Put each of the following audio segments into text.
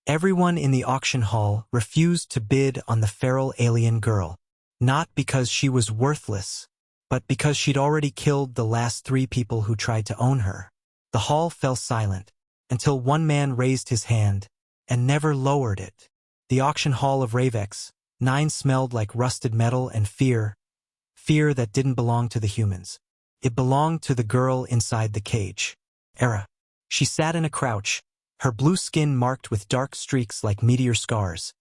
Everyone in the auction hall refused to bid on the feral alien girl, not because she was worthless, but because she'd already killed the last 3 people who tried to own her. The hall fell silent, until one man raised his hand, and never lowered it. The auction hall of Ravex, 9 smelled like rusted metal and fear that didn't belong to the humans. It belonged to the girl inside the cage. Era. She sat in a crouch, her blue skin marked with dark streaks like meteor scars,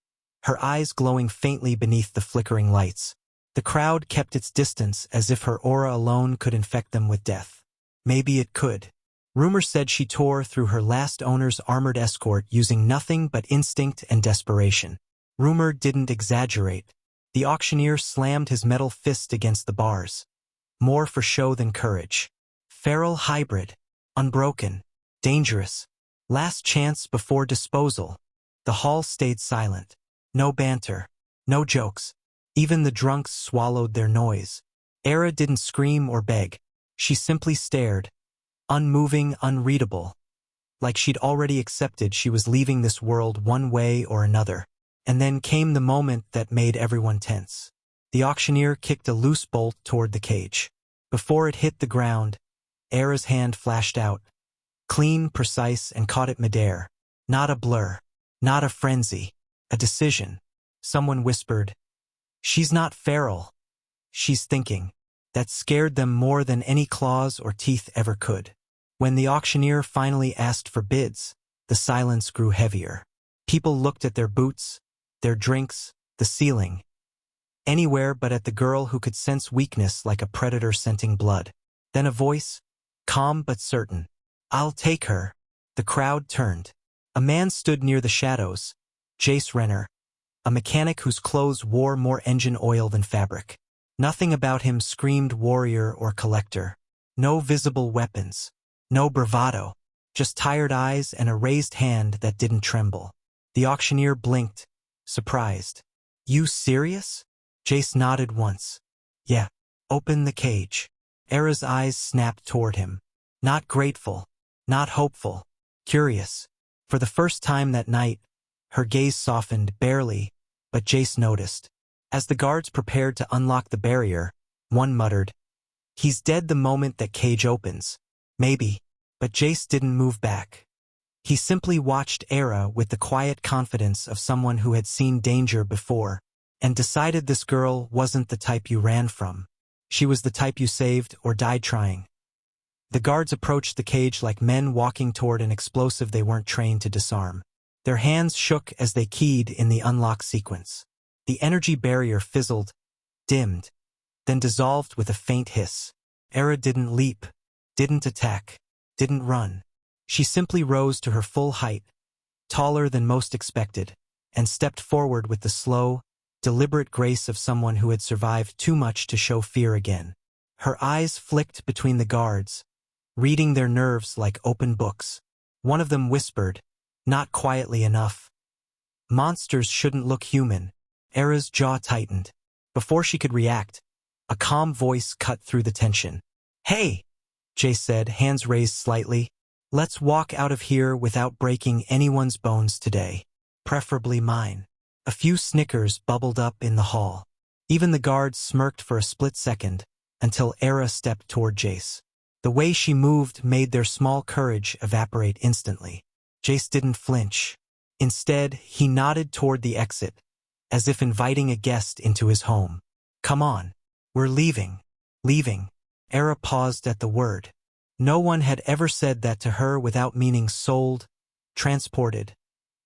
her eyes glowing faintly beneath the flickering lights. The crowd kept its distance as if her aura alone could infect them with death. Maybe it could. Rumor said she tore through her last owner's armored escort using nothing but instinct and desperation. Rumor didn't exaggerate. The auctioneer slammed his metal fist against the bars. More for show than courage. Feral hybrid. Unbroken. Dangerous. Last chance before disposal. The hall stayed silent. No banter. No jokes. Even the drunks swallowed their noise. Era didn't scream or beg. She simply stared. Unmoving, unreadable. Like she'd already accepted she was leaving this world one way or another. And then came the moment that made everyone tense. The auctioneer kicked a loose bolt toward the cage. Before it hit the ground, Era's hand flashed out. Clean, precise, and caught it midair. Not a blur. Not a frenzy. A decision. Someone whispered, "She's not feral. She's thinking." That scared them more than any claws or teeth ever could. When the auctioneer finally asked for bids, the silence grew heavier. People looked at their boots, their drinks, the ceiling. Anywhere but at the girl who could sense weakness like a predator scenting blood. Then a voice, calm but certain. "I'll take her." The crowd turned. A man stood near the shadows, Jace Renner, a mechanic whose clothes wore more engine oil than fabric. Nothing about him screamed warrior or collector. No visible weapons. No bravado. Just tired eyes and a raised hand that didn't tremble. The auctioneer blinked, surprised. "You serious?" Jace nodded once. "Yeah. Open the cage." Era's eyes snapped toward him. Not grateful. Not hopeful. Curious. For the first time that night, her gaze softened barely, but Jace noticed. As the guards prepared to unlock the barrier, one muttered, "He's dead the moment that cage opens." Maybe, but Jace didn't move back. He simply watched Era with the quiet confidence of someone who had seen danger before, and decided this girl wasn't the type you ran from. She was the type you saved or died trying. The guards approached the cage like men walking toward an explosive they weren't trained to disarm. Their hands shook as they keyed in the unlock sequence. The energy barrier fizzled, dimmed, then dissolved with a faint hiss. Era didn't leap, didn't attack, didn't run. She simply rose to her full height, taller than most expected, and stepped forward with the slow, deliberate grace of someone who had survived too much to show fear again. Her eyes flicked between the guards, reading their nerves like open books. One of them whispered, not quietly enough, "Monsters shouldn't look human." Era's jaw tightened. Before she could react, a calm voice cut through the tension. "Hey," Jace said, hands raised slightly. "Let's walk out of here without breaking anyone's bones today. Preferably mine." A few snickers bubbled up in the hall. Even the guards smirked for a split second, until Era stepped toward Jace. The way she moved made their small courage evaporate instantly. Jace didn't flinch. Instead, he nodded toward the exit, as if inviting a guest into his home. "Come on. We're leaving." Leaving. Era paused at the word. No one had ever said that to her without meaning sold, transported,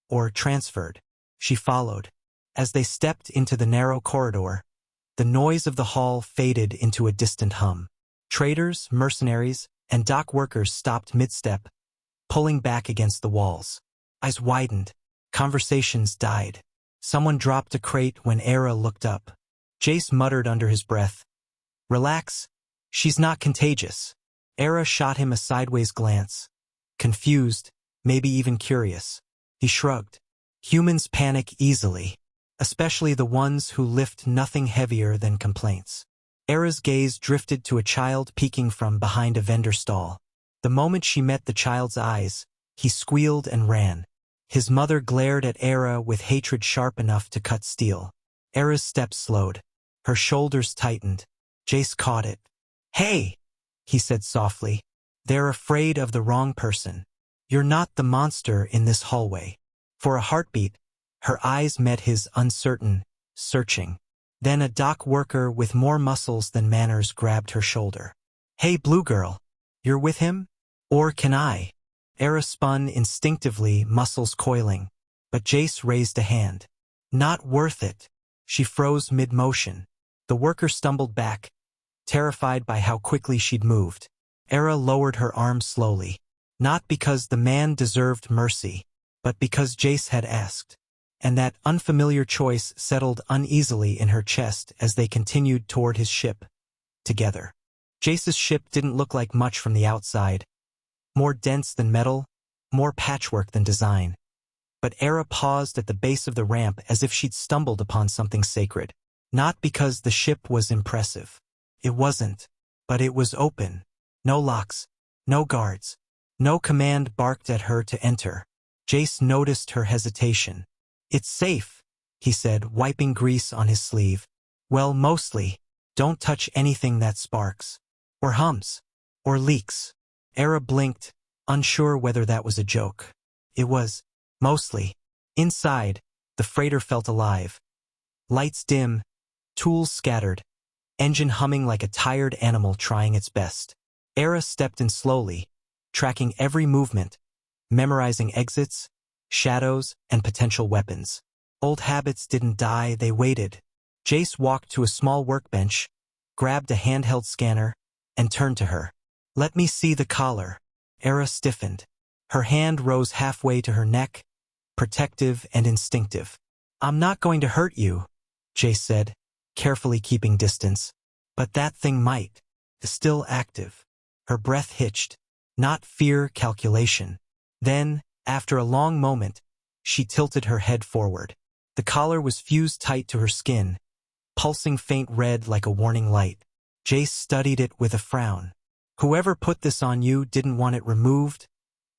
or transferred. She followed. As they stepped into the narrow corridor, the noise of the hall faded into a distant hum. Traders, mercenaries, and dock workers stopped mid-step, pulling back against the walls. Eyes widened. Conversations died. Someone dropped a crate when Era looked up. Jace muttered under his breath, "Relax. She's not contagious." Era shot him a sideways glance. Confused, maybe even curious. He shrugged. Humans panic easily, especially the ones who lift nothing heavier than complaints. Era's gaze drifted to a child peeking from behind a vendor stall. The moment she met the child's eyes, he squealed and ran. His mother glared at Era with hatred sharp enough to cut steel. Era's steps slowed. Her shoulders tightened. Jace caught it. "Hey!" he said softly. "They're afraid of the wrong person. You're not the monster in this hallway." For a heartbeat, her eyes met his uncertain, searching. Then a dock worker with more muscles than manners grabbed her shoulder. "Hey, blue girl, you're with him? Or can I?" Era spun instinctively, muscles coiling, but Jace raised a hand. "Not worth it." She froze mid-motion. The worker stumbled back, terrified by how quickly she'd moved. Era lowered her arm slowly, not because the man deserved mercy, but because Jace had asked. And that unfamiliar choice settled uneasily in her chest as they continued toward his ship, together. Jace's ship didn't look like much from the outside. More dense than metal, more patchwork than design. But Era paused at the base of the ramp as if she'd stumbled upon something sacred. Not because the ship was impressive. It wasn't. But it was open. No locks. No guards. No command barked at her to enter. Jace noticed her hesitation. "It's safe," he said, wiping grease on his sleeve. "Well, mostly. Don't touch anything that sparks. Or hums. Or leaks." Era blinked, unsure whether that was a joke. It was. Mostly. Inside, the freighter felt alive. Lights dim, tools scattered, engine humming like a tired animal trying its best. Era stepped in slowly, tracking every movement, memorizing exits, shadows, and potential weapons. Old habits didn't die, they waited. Jace walked to a small workbench, grabbed a handheld scanner, and turned to her. "Let me see the collar." Era stiffened. Her hand rose halfway to her neck, protective and instinctive. "I'm not going to hurt you," Jace said, carefully keeping distance. "But that thing might." Still active. Her breath hitched. Not fear, calculation. Then, after a long moment, she tilted her head forward. The collar was fused tight to her skin, pulsing faint red like a warning light. Jace studied it with a frown. Whoever put this on you didn't want it removed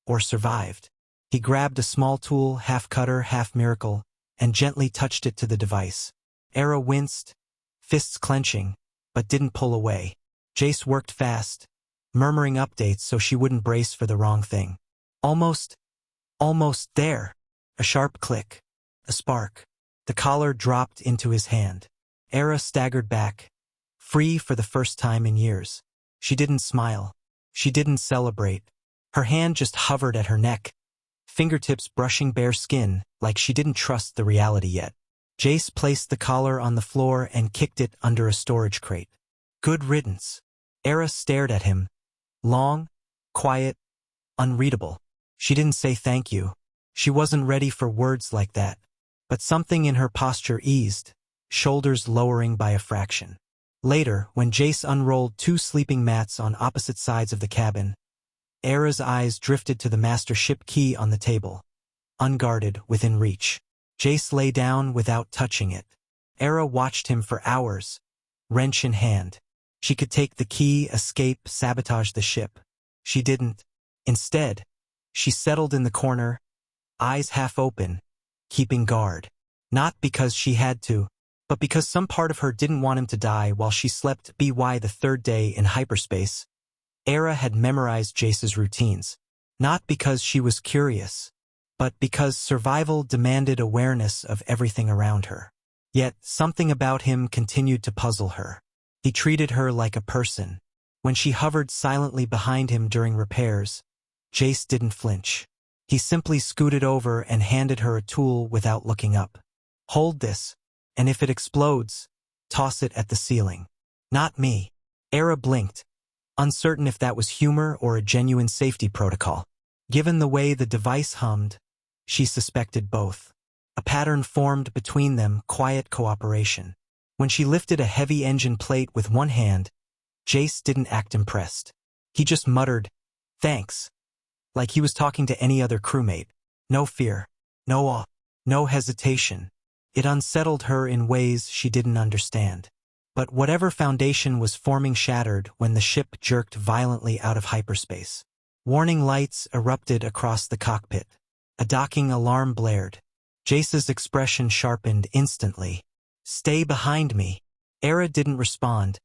or survived. He grabbed a small tool, half cutter, half miracle, and gently touched it to the device. Era winced, fists clenching, but didn't pull away. Jace worked fast, murmuring updates so she wouldn't brace for the wrong thing. Almost there. A sharp click. A spark. The collar dropped into his hand. Era staggered back, free for the first time in years. She didn't smile. She didn't celebrate. Her hand just hovered at her neck, fingertips brushing bare skin like she didn't trust the reality yet. Jace placed the collar on the floor and kicked it under a storage crate. "Good riddance." Era stared at him. Long, quiet, unreadable. She didn't say thank you. She wasn't ready for words like that. But something in her posture eased, shoulders lowering by a fraction. Later, when Jace unrolled 2 sleeping mats on opposite sides of the cabin, Era's eyes drifted to the master ship key on the table, unguarded, within reach. Jace lay down without touching it. Era watched him for hours, wrench in hand. She could take the key, escape, sabotage the ship. She didn't. Instead, she settled in the corner, eyes half open, keeping guard. Not because she had to, but because some part of her didn't want him to die while she slept. By the 3rd day in hyperspace, Era had memorized Jace's routines. Not because she was curious, but because survival demanded awareness of everything around her. Yet something about him continued to puzzle her. He treated her like a person. When she hovered silently behind him during repairs, Jace didn't flinch. He simply scooted over and handed her a tool without looking up. "Hold this, and if it explodes, toss it at the ceiling." "Not me." Era blinked, uncertain if that was humor or a genuine safety protocol. Given the way the device hummed, she suspected both. A pattern formed between them, quiet cooperation. When she lifted a heavy engine plate with one hand, Jace didn't act impressed. He just muttered, "Thanks," like he was talking to any other crewmate. No fear, no awe, no hesitation. It unsettled her in ways she didn't understand. But whatever foundation was forming shattered when the ship jerked violently out of hyperspace. Warning lights erupted across the cockpit. A docking alarm blared. Jace's expression sharpened instantly. "Stay behind me." Era didn't respond,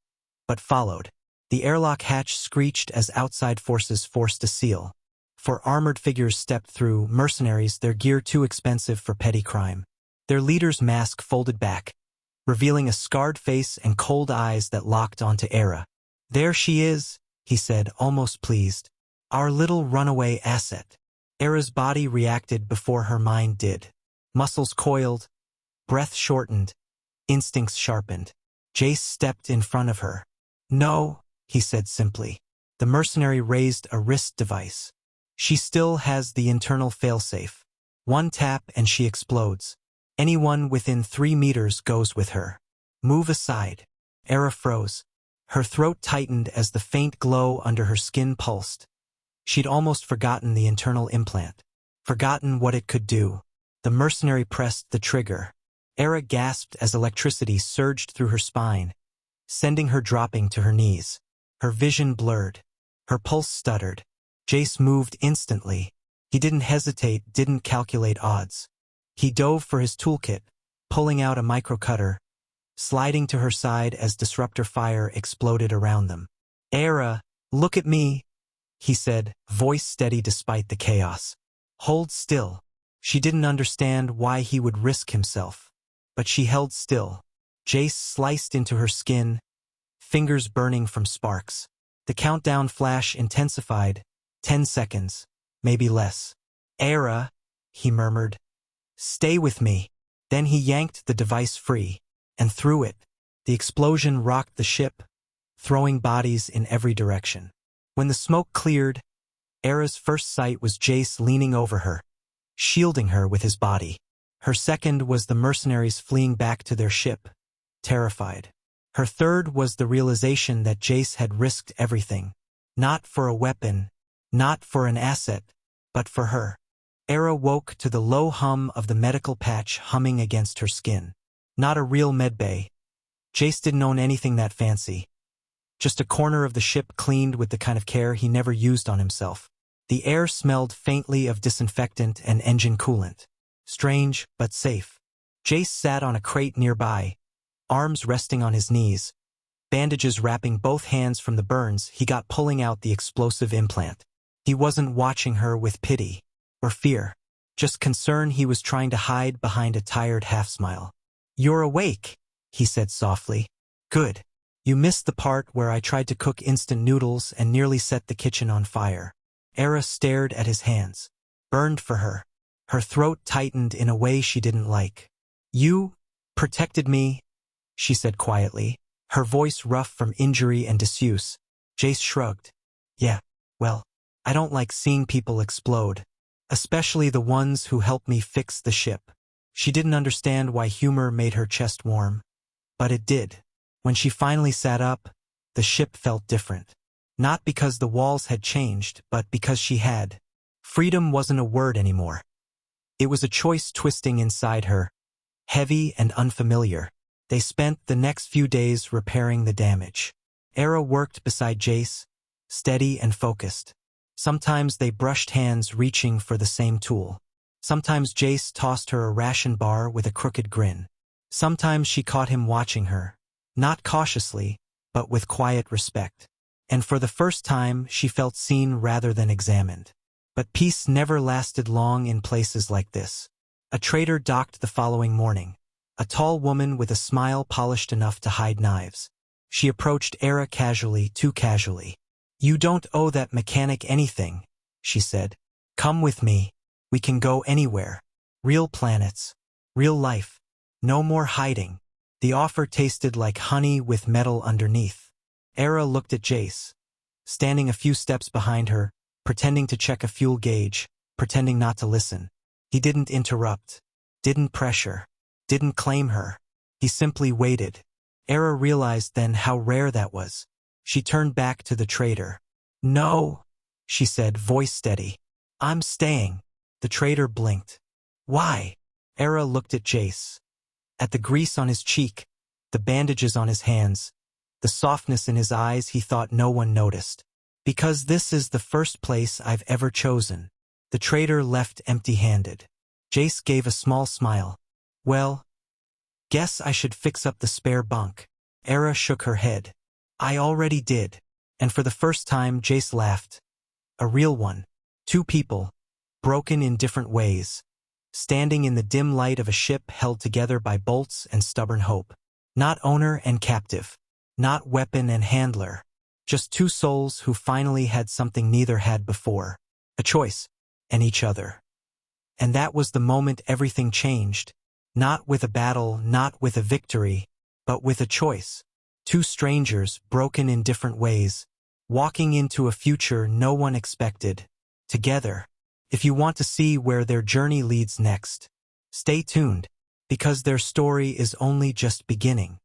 but followed. The airlock hatch screeched as outside forces forced a seal. For armored figures stepped through, mercenaries, their gear too expensive for petty crime. Their leader's mask folded back, revealing a scarred face and cold eyes that locked onto Era. "There she is," he said, almost pleased. "Our little runaway asset." Era's body reacted before her mind did. Muscles coiled, breath shortened, instincts sharpened. Jace stepped in front of her. "No," he said simply. The mercenary raised a wrist device. "She still has the internal failsafe. One tap and she explodes. Anyone within 3 meters goes with her. Move aside." Era froze. Her throat tightened as the faint glow under her skin pulsed. She'd almost forgotten the internal implant. Forgotten what it could do. The mercenary pressed the trigger. Era gasped as electricity surged through her spine, sending her dropping to her knees. Her vision blurred. Her pulse stuttered. Jace moved instantly. He didn't hesitate, didn't calculate odds. He dove for his toolkit, pulling out a microcutter, sliding to her side as disruptor fire exploded around them. "Era, look at me," he said, voice steady despite the chaos. "Hold still." She didn't understand why he would risk himself, but she held still. Jace sliced into her skin, fingers burning from sparks. The countdown flash intensified. 10 seconds, maybe less. "Era," he murmured. "Stay with me." Then he yanked the device free, and threw it. The explosion rocked the ship, throwing bodies in every direction. When the smoke cleared, Era's first sight was Jace leaning over her, shielding her with his body. Her second was the mercenaries fleeing back to their ship, terrified. Her third was the realization that Jace had risked everything. Not for a weapon, not for an asset, but for her. Era woke to the low hum of the medical patch humming against her skin. Not a real medbay. Jace didn't own anything that fancy. Just a corner of the ship cleaned with the kind of care he never used on himself. The air smelled faintly of disinfectant and engine coolant. Strange, but safe. Jace sat on a crate nearby, arms resting on his knees, bandages wrapping both hands from the burns he got pulling out the explosive implant. He wasn't watching her with pity or fear, just concern he was trying to hide behind a tired half-smile. "You're awake," he said softly. "Good. You missed the part where I tried to cook instant noodles and nearly set the kitchen on fire." Era stared at his hands. Burned for her. Her throat tightened in a way she didn't like. "You protected me," she said quietly, her voice rough from injury and disuse. Jace shrugged. "Yeah, well, I don't like seeing people explode, especially the ones who helped me fix the ship." She didn't understand why humor made her chest warm, but it did. When she finally sat up, the ship felt different. Not because the walls had changed, but because she had. Freedom wasn't a word anymore. It was a choice twisting inside her, heavy and unfamiliar. They spent the next few days repairing the damage. Era worked beside Jace, steady and focused. Sometimes they brushed hands reaching for the same tool. Sometimes Jace tossed her a ration bar with a crooked grin. Sometimes she caught him watching her, not cautiously, but with quiet respect. And for the first time, she felt seen rather than examined. But peace never lasted long in places like this. A trader docked the following morning. A tall woman with a smile polished enough to hide knives. She approached Era casually, too casually. "You don't owe that mechanic anything," she said. "Come with me. We can go anywhere. Real planets. Real life. No more hiding." The offer tasted like honey with metal underneath. Era looked at Jace, standing a few steps behind her, pretending to check a fuel gauge, pretending not to listen. He didn't interrupt, didn't pressure, didn't claim her. He simply waited. Era realized then how rare that was. She turned back to the trader. "No," she said, voice steady. "I'm staying." The trader blinked. "Why?" Era looked at Jace. At the grease on his cheek, the bandages on his hands, the softness in his eyes he thought no one noticed. "Because this is the first place I've ever chosen." The trader left empty-handed. Jace gave a small smile. Well, guess I should fix up the spare bunk. Era shook her head. I already did. And for the first time, Jace laughed. A real one. Two people, broken in different ways, standing in the dim light of a ship held together by bolts and stubborn hope. Not owner and captive. Not weapon and handler. Just two souls who finally had something neither had before. A choice, and each other. And that was the moment everything changed. Not with a battle, not with a victory, but with a choice. Two strangers, broken in different ways, walking into a future no one expected. Together. If you want to see where their journey leads next, stay tuned, because their story is only just beginning.